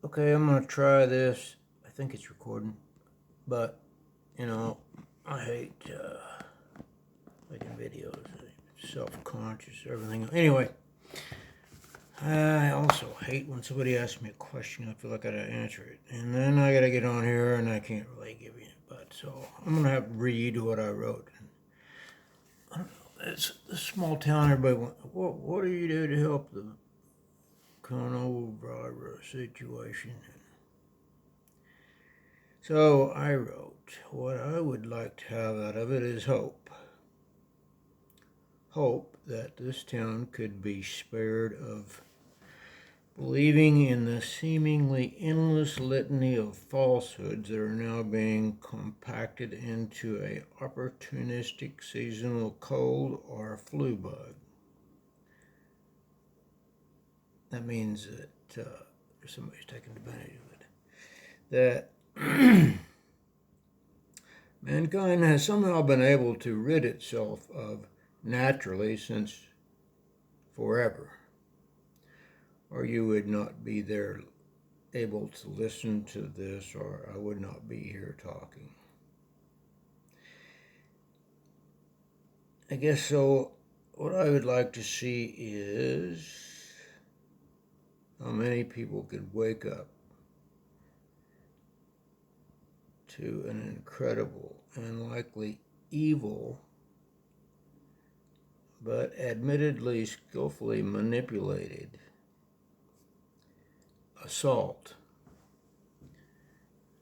Okay, I'm gonna try this. I think it's recording, but you know, I hate making videos. Self-conscious, everything. Anyway, I also hate when somebody asks me a question. I feel like I gotta answer it, and then I gotta get on here, and I can't really give you it. But so I'm gonna have to read what I wrote. It's a small town. Everybody wants. What do you do to help the coronavirus situation? So I wrote, what I would like to have out of it is hope. Hope that this town could be spared of believing in the seemingly endless litany of falsehoods that are now being compacted into a opportunistic seasonal cold or flu bug. That means that somebody's taking advantage of it. That mankind has somehow been able to rid itself of naturally since forever, or you would not be there able to listen to this, or I would not be here talking. I guess so. What I would like to see is how many people could wake up to an incredible and likely evil, but admittedly skillfully manipulated assault.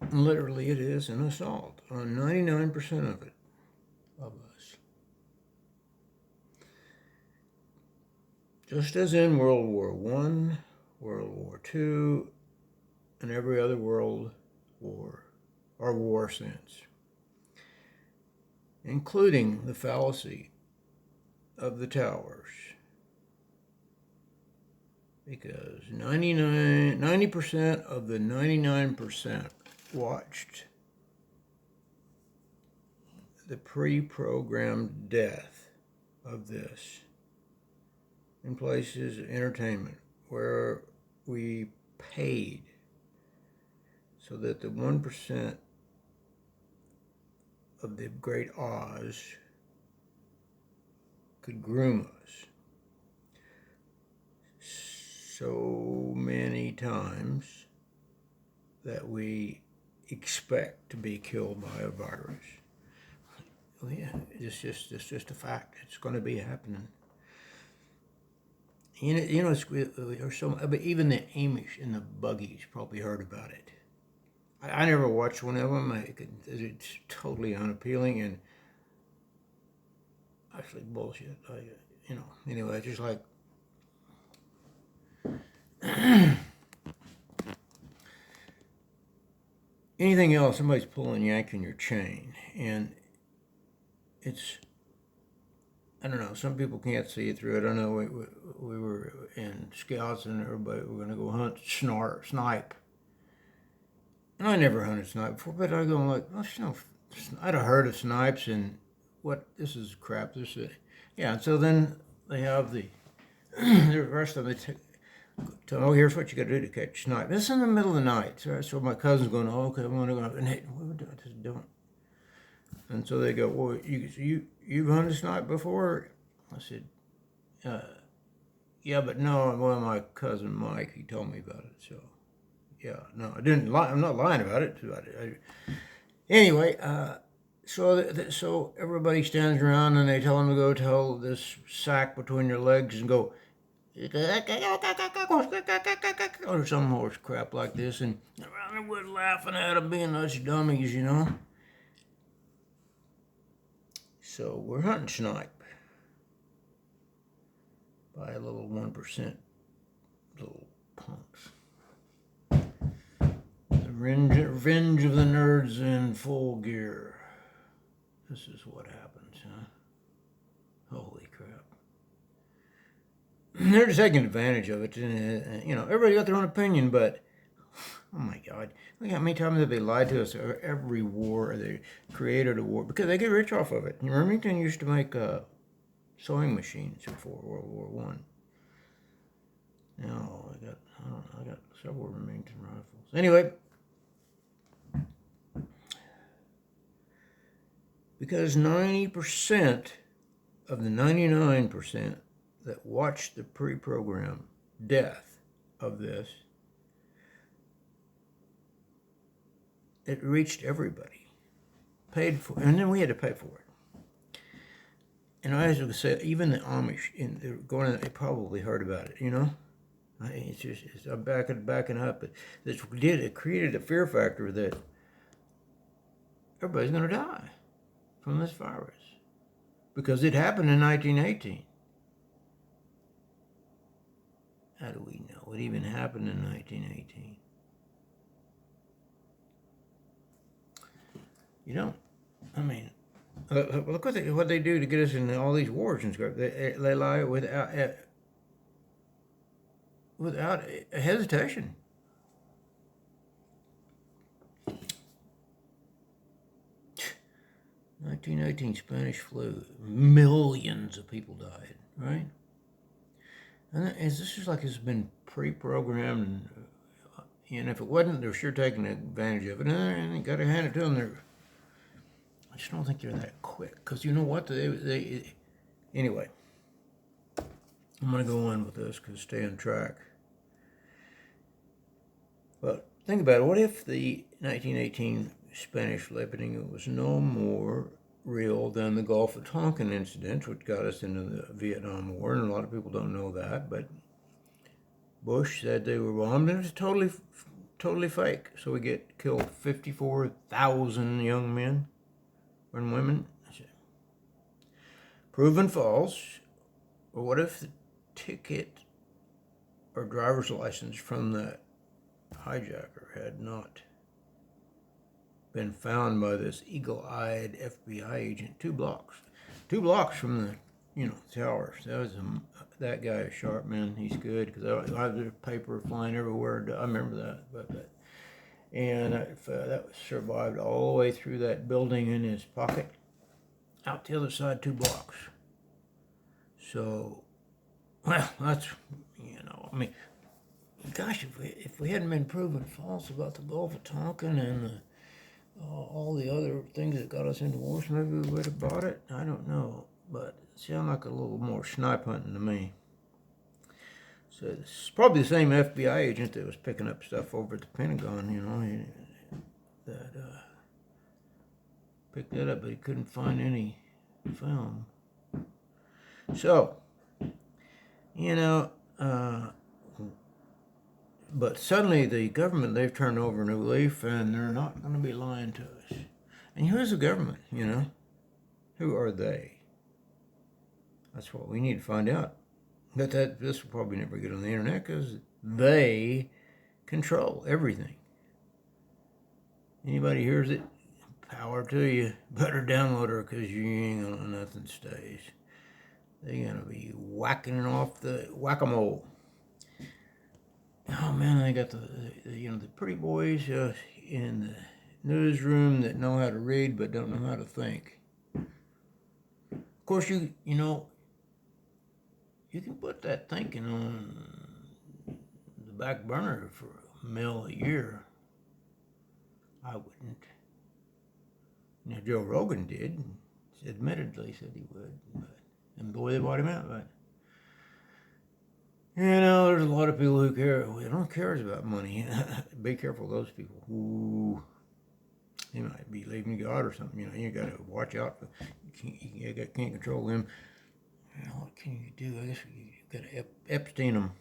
And literally, it is an assault on 99% of it, of us. Just as in World War I, World War II, and every other world war, or war since, including the fallacy of the towers. Because 90% of the 99% watched the pre-programmed death of this in places of entertainment where we paid so that the 1% of the great Oz could groom us so many times that we expect to be killed by a virus. Well, yeah, it's just a fact. It's going to be happening. There's so, but even the Amish and the Buggies probably heard about it. I never watched one of them. It's totally unappealing and actually bullshit. Anyway, just like anything else, somebody's pulling, yanking your chain, and it's, I don't know. Some people can't see it through it. I know we were in scouts and everybody were going to go hunt snipe. And I never hunted snipe before, but I go like, I'd have heard of snipes and what, this is crap. Yeah. And so then they have the rest of them, tell them, oh, here's what you got to do to catch snipe. This is in the middle of the night. So my cousin's going, oh, okay, I'm going to go, and hey, we just don't. And so they go, well, you've hunted snipe before? I said, yeah, but no. Well, my cousin Mike, he told me about it. So, yeah, no, I didn't lie. I'm not lying about it. Anyway, so everybody stands around and they tell him to go tell this sack between your legs and go, or some horse crap like this, and around the wood laughing at them being such dummies, So we're hunting snipe by a little 1% little punks. The revenge of the nerds in full gear. This is what happens, huh? Holy crap. They're just taking advantage of it. Everybody got their own opinion, but oh my God. Look how many times have they lied to us every war, they created a war, because they get rich off of it. Remington used to make sewing machines before World War I. Now I got several Remington rifles. Anyway, because 90% of the 99% that watched the pre-program death of this, it reached everybody, paid for, and then we had to pay for it. And I was going to say, even the Amish, they're going, they probably heard about it, you know. It's just, I'm backing up. It created a fear factor that everybody's going to die from this virus because it happened in 1918. How do we know it even happened in 1918? You don't. I mean, look what they do to get us in all these wars and stuff. They lie without hesitation. "1918 Spanish flu. Millions of people died, right? And this is like it's been pre-programmed, and if it wasn't, they're sure taking advantage of it. And you got to hand it to them. I just don't think they're that quick, because you know what? Anyway, I'm going to go on with this because stay on track. But think about it. What if the 1918 Spanish flu epidemic was no more real than the Gulf of Tonkin incident, which got us into the Vietnam War, and a lot of people don't know that, but Bush said they were bombed, and it was totally fake. So we killed 54,000 young men and women. Proven false. Or what if the ticket or driver's license from the hijacker had not been found by this eagle-eyed FBI agent 2 blocks from the towers? That guy is sharp, man. He's good, because I have paper flying everywhere. I remember that, and that survived all the way through that building in his pocket, out the other side 2 blocks. So, well, that's, I mean, gosh, if we hadn't been proven false about the Gulf of Tonkin and all the other things that got us into wars, maybe we would have bought it. I don't know, but it sounded like a little more snipe hunting to me. So it's probably the same FBI agent that was picking up stuff over at the Pentagon, that picked that up, but he couldn't find any film. So, but suddenly the government, they've turned over a new leaf, and they're not going to be lying to us. And who's the government, Who are they? That's what we need to find out. But this will probably never get on the internet, because they control everything. Anybody hears it, power to you. Better download her, because you ain't going to nothing stays. They're going to be whacking off the whack-a-mole. Oh man, they got the pretty boys in the newsroom that know how to read but don't know how to think. Of course, you can put that thinking on the back burner for $1 million a year. I wouldn't. Now, Joe Rogan did. Admittedly said he would, and boy, they bought him out. But there's a lot of people who care. They don't care about money. Be careful of those people. Ooh, they might be leaving God or something. You got to watch out. You can't control them. What can you do? I guess you got to Epstein them.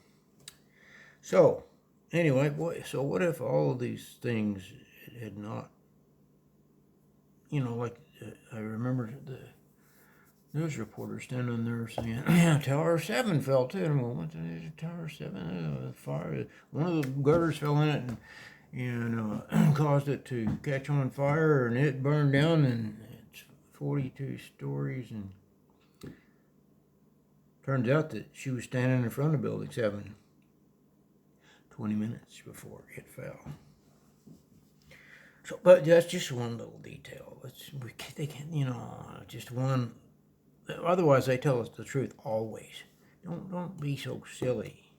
So, anyway, so what if all of these things had not, I remember the news reporter standing there saying, "Yeah, Tower 7 fell too." And well, what is Tower 7? Fire. One of the girders fell in it and caused it to catch on fire, and it burned down, and it's 42 stories. And turns out that she was standing in front of Building 7 20 minutes before it fell. So, but that's just one little detail. They can't, just one. Otherwise, they tell us the truth always. Don't be so silly.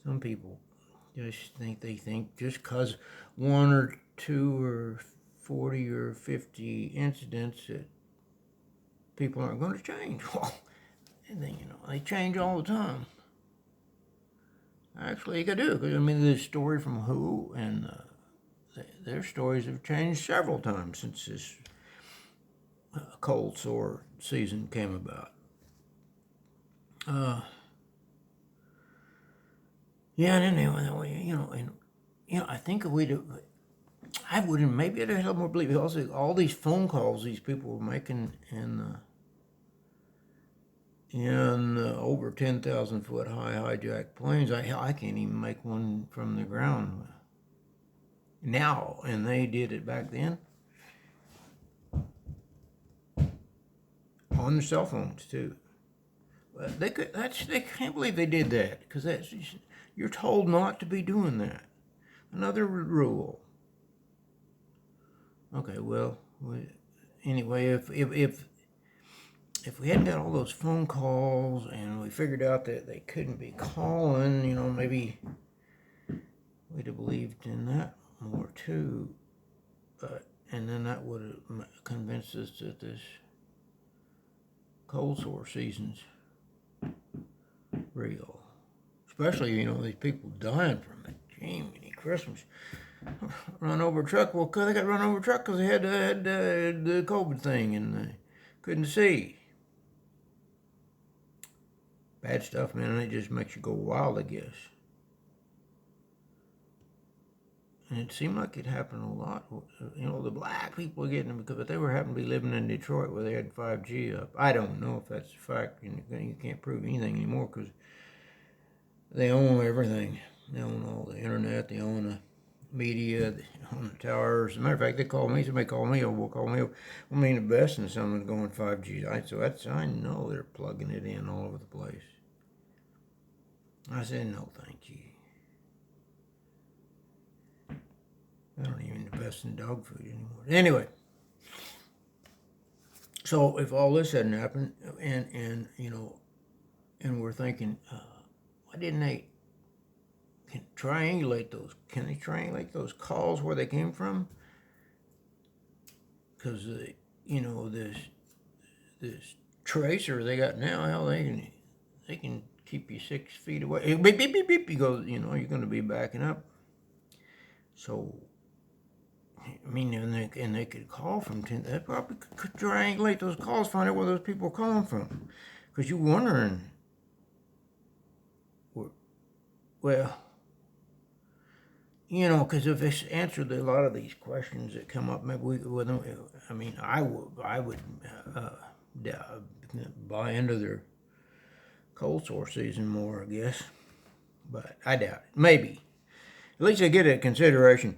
Some people just think just because one or two or 40 or 50 incidents that people aren't going to change. Well, they change all the time. Actually, they do. Because, the story from WHO and their stories have changed several times since this cold sore season came about. Yeah, and anyway, I think if we do, I wouldn't. Maybe I'd have more belief. Also, all these phone calls these people were making in over 10,000 foot high hijacked planes. I can't even make one from the ground now, and they did it back then on their cell phones too. They can't believe they did that because you're told not to be doing that. Another rule. Okay, well, anyway, if we hadn't got all those phone calls and we figured out that they couldn't be calling, maybe we'd have believed in that more too. And then that would have convinced us that this cold sore season's real. Especially, these people dying from it. Jiminy Christmas. Run over a truck. Well, they got run over a truck because they had the COVID thing and they couldn't see. Bad stuff, man, and it just makes you go wild, I guess. And it seemed like it happened a lot. The black people were getting them but they were happening to be living in Detroit where they had 5G up. I don't know if that's a fact. You can't prove anything anymore because they own everything. They own all the internet. They own the media. They own the towers. As a matter of fact, they call me. Somebody called me. The best, and someone's going 5G. I know they're plugging it in all over the place. I said, no, thank you. I don't even invest in dog food anymore. Anyway, so if all this hadn't happened, and we're thinking, why didn't they triangulate those? Can they triangulate those calls where they came from? Because this tracer they got now, hell, they can keep you 6 feet away. Beep beep beep beep. You go, you're going to be backing up. So. And they could call from 10. They probably could triangulate those calls, find out where those people are calling from. Because you're wondering, well, because if it's answered a lot of these questions that come up, maybe we wouldn't. I would buy into their cold sore season more, I guess. But I doubt it. Maybe. At least they get it consideration.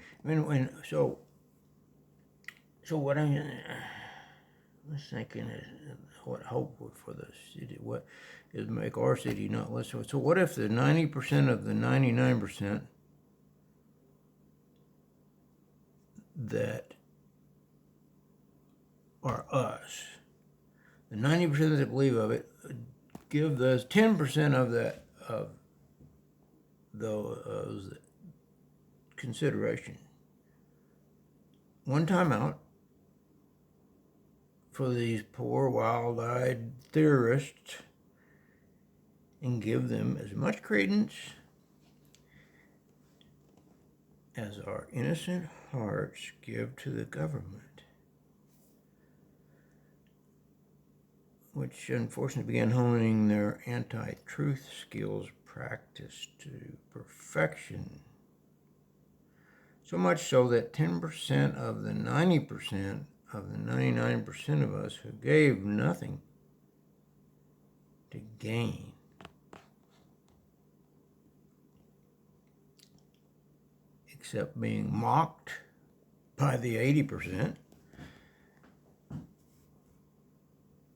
So what I was thinking is, what hope for the city, what is make our city not less. So what if the 90% of the 99% that are us, the 90% that believe of it, give us 10% of that of those consideration. One time out for these poor, wild-eyed theorists and give them as much credence as our innocent hearts give to the government, which unfortunately began honing their anti-truth skills practice to perfection. So much so that 10% of the 90% of the 99% of us who gave nothing to gain except being mocked by the 80%,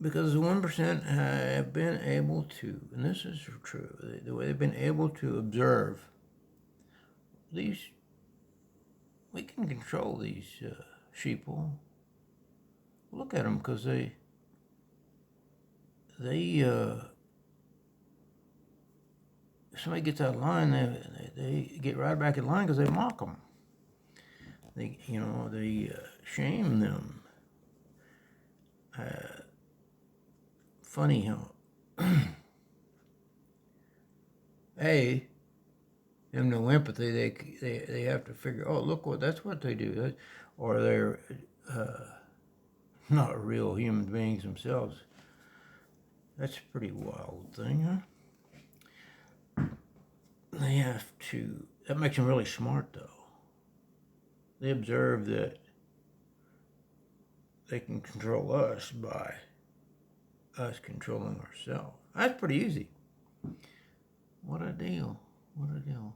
because the 1% have been able to, and this is true, the way they've been able to observe these, we can control these sheeple. Look at them, because they somebody gets out of line, they get right back in line because they mock them. They shame them. Funny how they have no empathy. They have to figure, oh, look, that's what they do, or they're not real human beings themselves. That's a pretty wild thing, huh? They have to. That makes them really smart, though. They observe that they can control us by us controlling ourselves. That's pretty easy. What a deal. What a deal.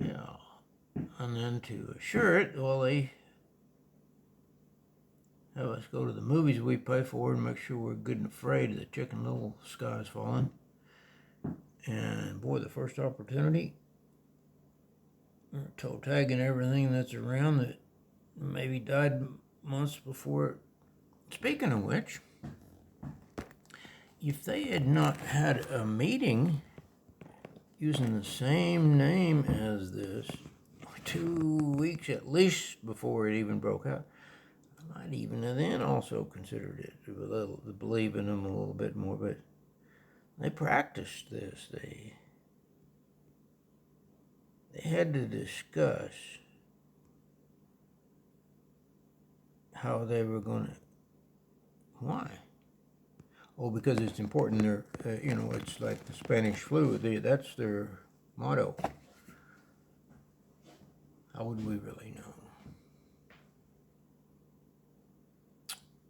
Yeah. And then to assure it, well, they have us go to the movies we pay for and make sure we're good and afraid of the Chicken Little sky's falling. And boy, the first opportunity, they're toe tagging everything that's around that maybe died months before. Speaking of which, if they had not had a meeting using the same name as this 2 weeks at least before it even broke out, I might even then also considered it to believe in them a little bit more. But they practiced this. They had to discuss how they were going to. Why? Oh, because it's important. They're, it's like the Spanish flu. That's their motto. How would we really know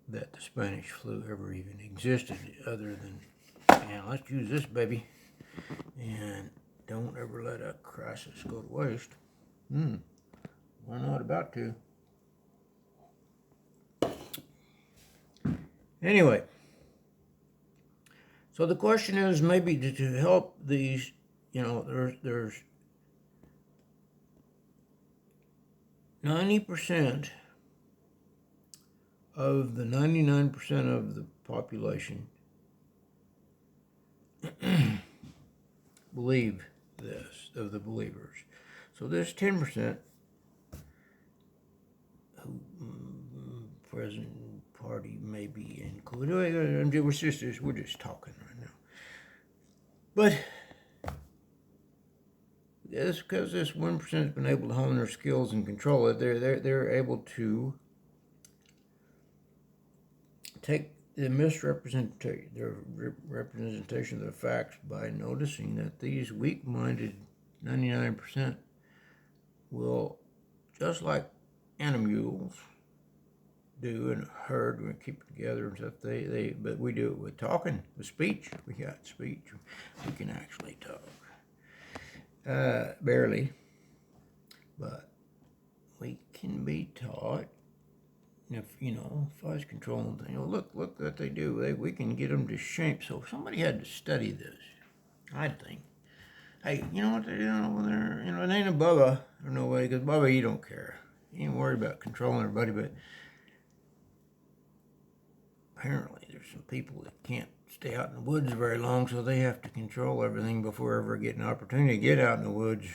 that the Spanish flu ever even existed other than, let's use this baby and don't ever let a crisis go to waste. We're not about to. Anyway, so the question is maybe to help these, there's 90% of the 99% of the population believe this, of the believers. So there's 10% who present party may be included. We're just talking right now. But it's because this 1% has been able to hone their skills and control it. They're able to take the representation of the facts by noticing that these weak-minded 99% will, just like animals do in a herd, we keep it together and stuff. But we do it with talking, with speech. We got speech. We can actually talk. Barely, but we can be taught. If I was controlling things, look what they do. We can get them to shame. So if somebody had to study this, I'd think, hey, you know what they're doing over there? It ain't a Bubba or no way, because Bubba, you don't care. You ain't worried about controlling everybody, but apparently there's some people that can't stay out in the woods very long, so they have to control everything before ever getting an opportunity to get out in the woods,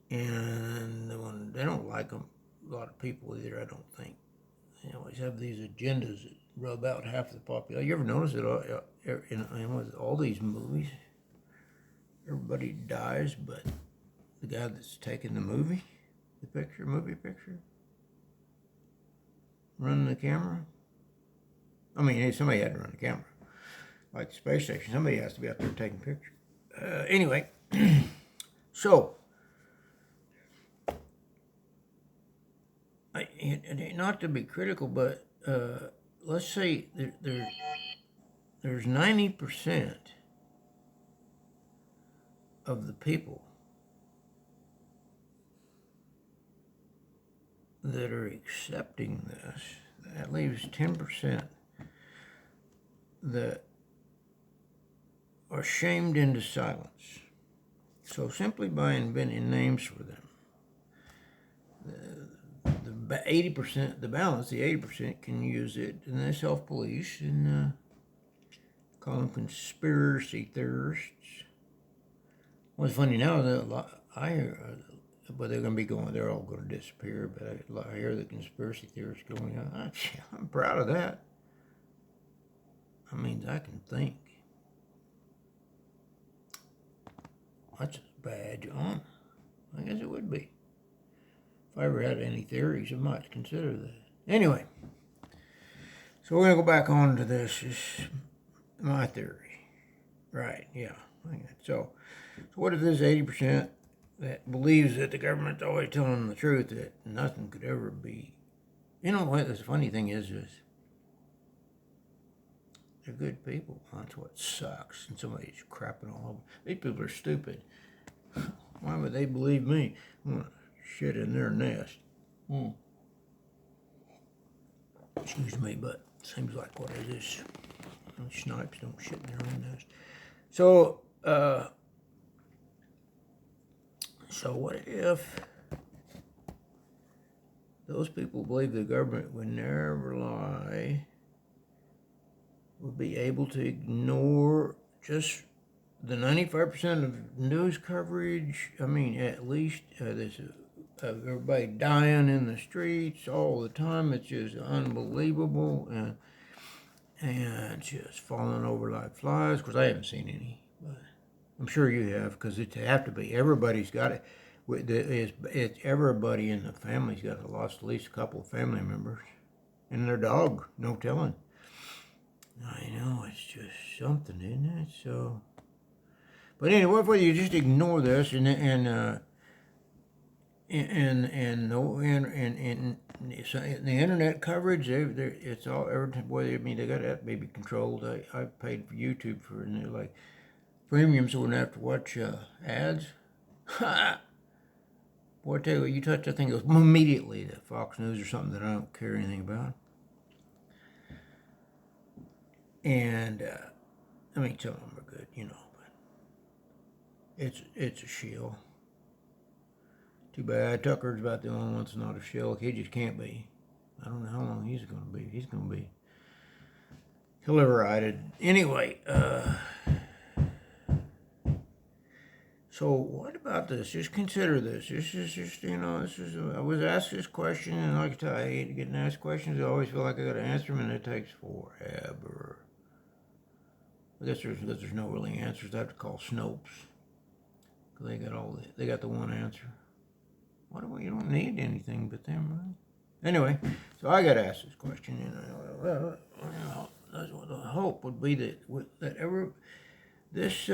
And they don't like them, a lot of people either, I don't think. They always have these agendas that rub out half the population. You ever notice it in all these movies? Everybody dies, but the guy that's taking the movie picture, running the camera. I mean, somebody had to run the camera. Like the space station, somebody has to be out there taking pictures. Anyway, so, not to be critical, but let's say there's 90% of the people that are accepting this. That leaves 10% that are shamed into silence. So simply by inventing names for them, the 80%, the balance, the 80% can use it, and they self-police and call them conspiracy theorists. What's funny now is that I hear, but they're going to be going, they're all going to disappear, but I hear the conspiracy theorists going, I'm proud of that. I mean, I can think. That's a badge on. I guess it would be. If I ever had any theories, I might consider that. Anyway, so we're going to go back on to this. It's my theory. Right, yeah. So what if this 80% that believes that the government's always telling them the truth, that nothing could ever be... You know what, the funny thing is they're good people. That's what sucks. And somebody's crapping all over. These people are stupid. Why would they believe me? I'm going to shit in their nest. Excuse me, but seems like what it is. Snipes don't shit in their own nest. So what if those people believe the government would never lie, would be able to ignore just the 95% of news coverage? I mean, at least there's everybody dying in the streets all the time. It's just unbelievable, and just falling over like flies. Of course, I haven't seen any, but I'm sure you have, because it have to be. Everybody's got it. It's everybody in the family's got lost at least a couple of family members, and their dog. No telling. I know, it's just something, isn't it? So, but anyway, whether you just ignore this and the internet coverage, it's all everything. Whether I mean they got that baby controlled. I paid for YouTube for like premium, so I wouldn't have to watch ads. Boy, I tell you what, you touch that thing, it goes immediately to Fox News or something that I don't care anything about. And I mean, some of them are good, but it's a shield. Too bad Tucker's about the only one that's not a shield. He just can't be. I don't know how long he's going to be. He's going to be. He'll ever ride it. Anyway, so what about this? Just consider this. This is just, I was asked this question, and like I tell you, I hate getting asked questions. I always feel like I got to answer them, and it takes forever. I guess there's no really answers. I have to call Snopes. They got the one answer. You don't need anything but them, right? Anyway, so I got asked this question, and that's what the hope would be that this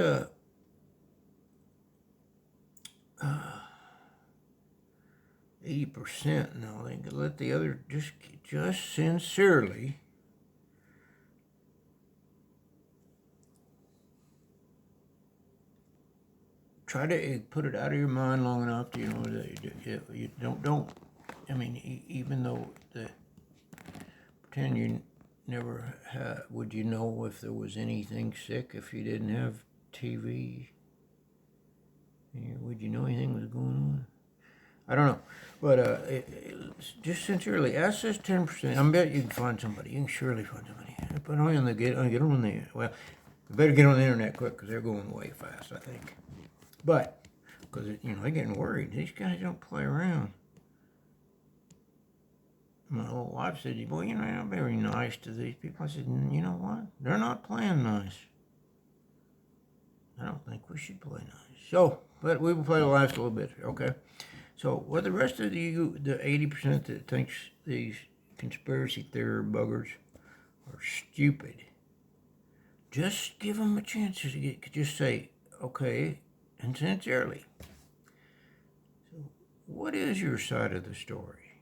80% now, they could let the other just sincerely try to put it out of your mind long enough to, that you don't, I mean, even though pretend you never had, would you know if there was anything sick if you didn't have TV? Would you know anything was going on? I don't know, but just sincerely, ask this 10%. I bet you can find somebody. You can surely find somebody. But only get on the, well, you better get on the internet quick, because they're going way fast, I think. But, because, they're getting worried. These guys don't play around. My old wife said, boy, I'm very nice to these people. I said, you know what? They're not playing nice. I don't think we should play nice. So, but we will play the last little bit, okay? So, what the rest of you, the 80% that thinks these conspiracy theory buggers are stupid, just give them a chance to just say, okay, and sincerely. So, what is your side of the story?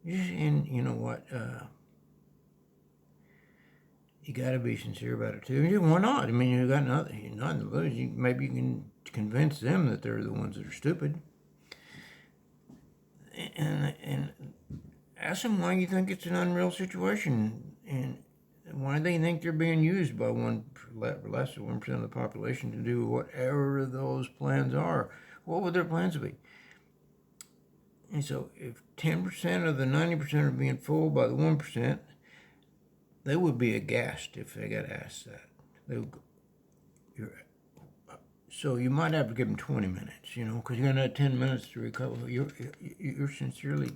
And you know what? You got to be sincere about it too. Why not? I mean, you got nothing to lose. Maybe you can convince them that they're the ones that are stupid, and ask them why you think it's an unreal situation, and why they think they're being used by less than 1% of the population to do whatever those plans are. What would their plans be? And so if 10% of the 90% are being fooled by the 1%, they would be aghast if they got asked that. They would go, you're, so you might have to give them 20 minutes, because you're going to have 10 minutes to recover. You're sincerely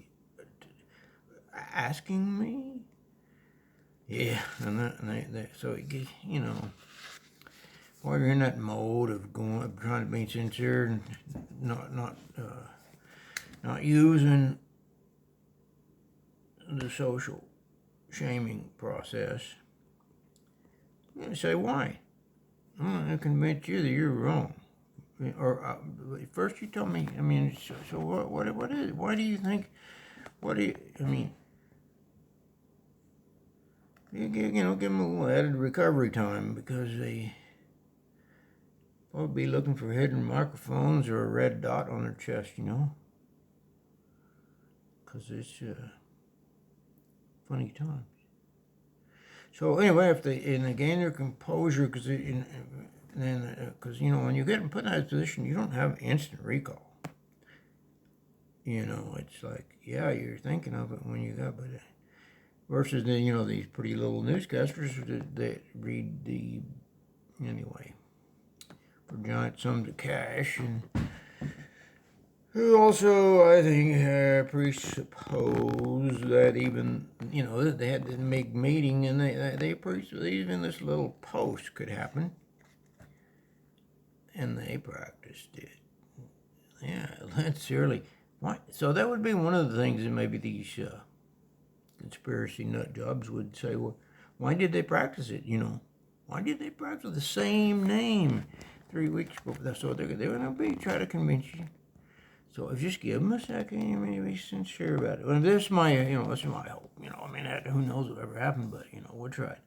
asking me? Yeah, so it gets, while you're in that mode of trying to be sincere and not using the social shaming process, you say why. I'm going to convince you that you're wrong. Or first you tell me. I mean, so what is it? Why do you think? What do you? I mean, give them a little added recovery time because they probably be looking for hidden microphones or a red dot on their chest, because it's funny times. So anyway, if they gain their composure, because when you get put in that position, you don't have instant recall. It's like, yeah, you're thinking of it when you got, but versus these pretty little newscasters that read anyway for giant sums of cash, and who also, I think, presuppose that even, they had to make meeting, and they presuppose even this little post could happen, and they practiced it. Yeah, that's early. Why? So that would be one of the things that maybe these conspiracy nut jobs would say, well, why did they practice it, Why did they practice the same name 3 weeks before? So they're going to try to convince you. So if just give them a second, you may be sincere about it. Well, this is my hope. Who knows what ever happened, but we'll try it.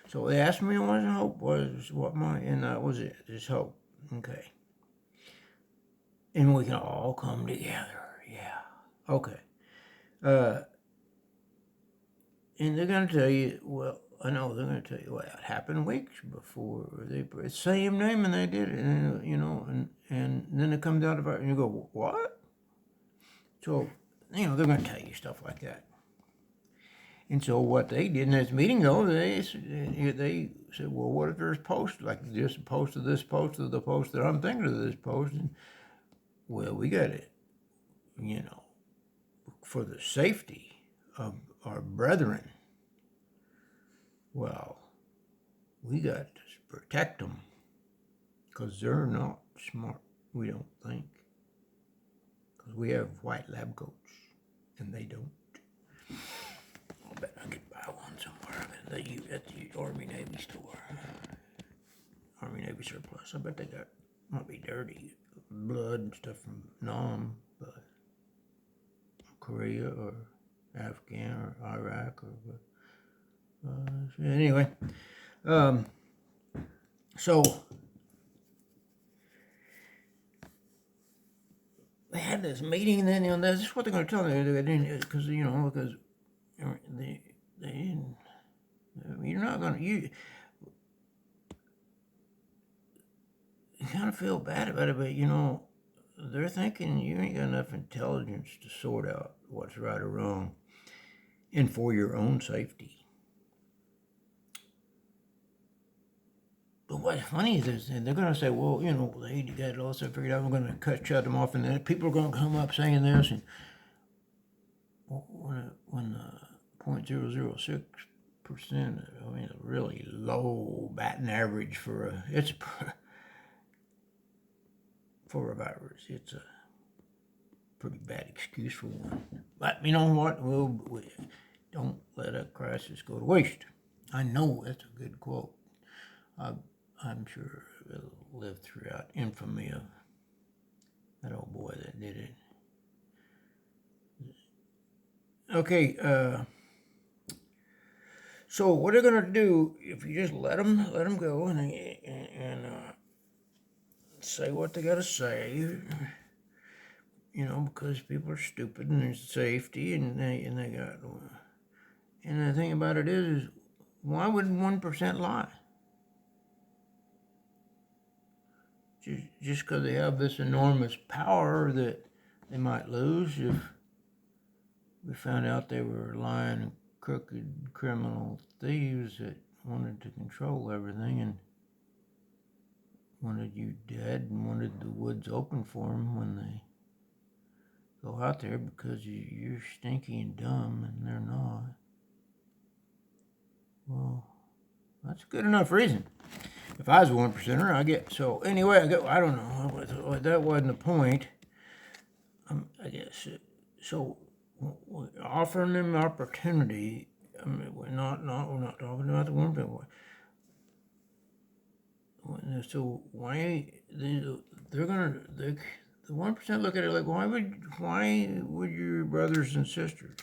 So they asked me what hope was, and that was it. Just hope. Okay. And we can all come together. Yeah. Okay. And they're going to tell you, well, I know they're going to tell you, well, it happened weeks before. Same name, and they did it, and then it comes out of it, and you go, what? So, they're going to tell you stuff like that. And so what they did in this meeting, though, they said, well, what if there's posts, like just a post of this post of the post that I'm thinking of this post? And, well, we got it, for the safety of our brethren. Well, we got to protect them because they're not smart, we don't think. Because we have white lab coats and they don't. I'll bet I could buy one somewhere at the Army Navy store. Army Navy surplus. I bet they might be dirty blood and stuff from Nam, but Korea or Afghan or Iraq or anyway, so they had this meeting, and then this is what they're going to tell them, because they didn't. You're not going to you kind of feel bad about it, but they're thinking you ain't got enough intelligence to sort out what's right or wrong, and for your own safety. But what's funny is this, and they're going to say, well, they got it all figured out. We're going to shut them off, and then people are going to come up saying this, and when 0.006%, a really low batting average for a virus, it's a pretty bad excuse for one. But you know what? We don't let a crisis go to waste. I know that's a good quote. I'm sure it'll live throughout infamy of that old boy that did it. Okay, so what they're gonna do if you just let them go and say what they gotta say, because people are stupid and there's safety and they got. And the thing about it is why would 1% lie? Just because they have this enormous power that they might lose if we found out they were lying and crooked criminal thieves that wanted to control everything and wanted you dead and wanted the woods open for them when they go out there because you're stinky and dumb and they're not. Well, that's a good enough reason. If I was a 1%er, I get, so anyway, I don't know, that wasn't the point. I guess, so offering them opportunity, I mean, we're not talking about the 1%. So why they're gonna the 1% look at it like why would your brothers and sisters,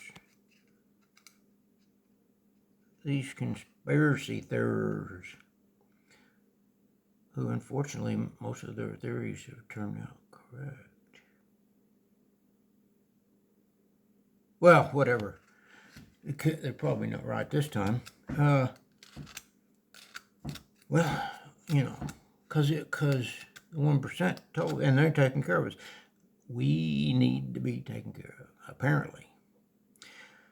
these conspiracy theorists, who unfortunately most of their theories have turned out correct. Well, whatever. They're probably not right this time. Well, you know, because the 1% told, and they're taking care of us. We need to be taken care of, apparently.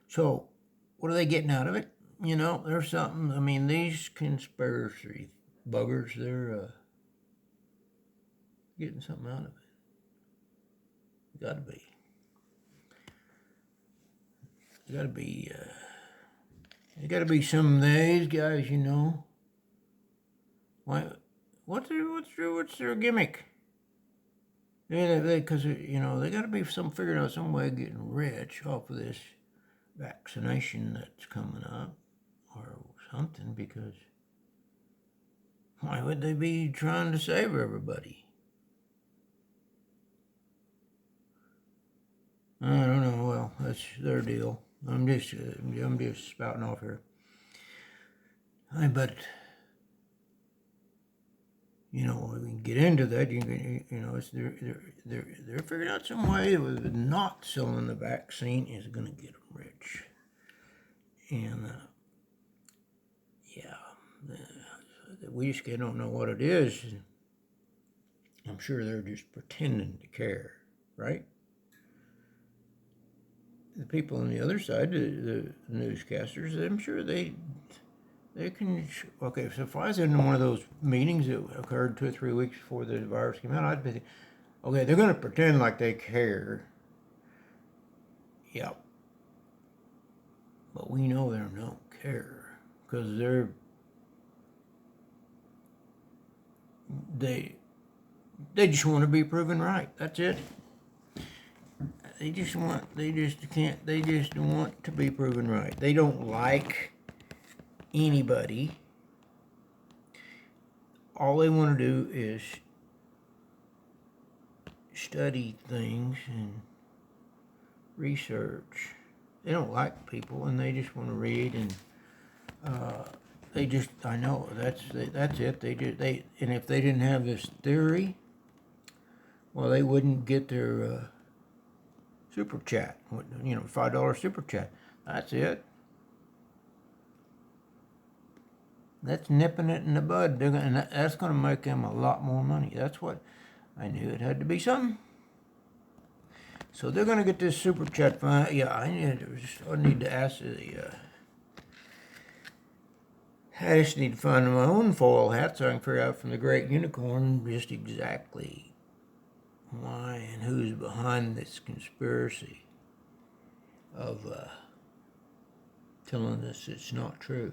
So, what are they getting out of it? You know, there's something. I mean, these conspiracy buggers, they're getting something out of it. Got to be. Got to be. There got to be some of these guys, you know. Why? What's their gimmick? Because you know they got to be figuring out some way of getting rich off of this vaccination that's coming up or something. Because why would they be trying to save everybody? I don't know. Well, that's their deal. I'm just spouting off here. But you know, we can get into that. You know, they're figuring out some way with not selling the vaccine is going to get them rich, and yeah, we just don't know what it is. I'm sure they're just pretending to care, right? The people on the other side, the newscasters, I'm sure they can. Okay, so if I was in one of those meetings that occurred 2 or 3 weeks before the virus came out, I'd be, okay, they're going to pretend like they care. Yep. But we know they don't care because they just want to be proven right. That's it. They just want to be proven right. They don't like anybody. All they want to do is study things and research. They don't like people, and they just want to read, and I know that's it. And if they didn't have this theory, well, they wouldn't get their super chat. You know, $5 super chat. That's it. That's nipping it in the bud, and that's going to make them a lot more money. That's what I knew. It had to be something. So they're going to get this super chat fund. Yeah, I need to ask the. I just need to find my own foil hat so I can figure out from the Great Unicorn just exactly why and who's behind this conspiracy of telling us it's not true.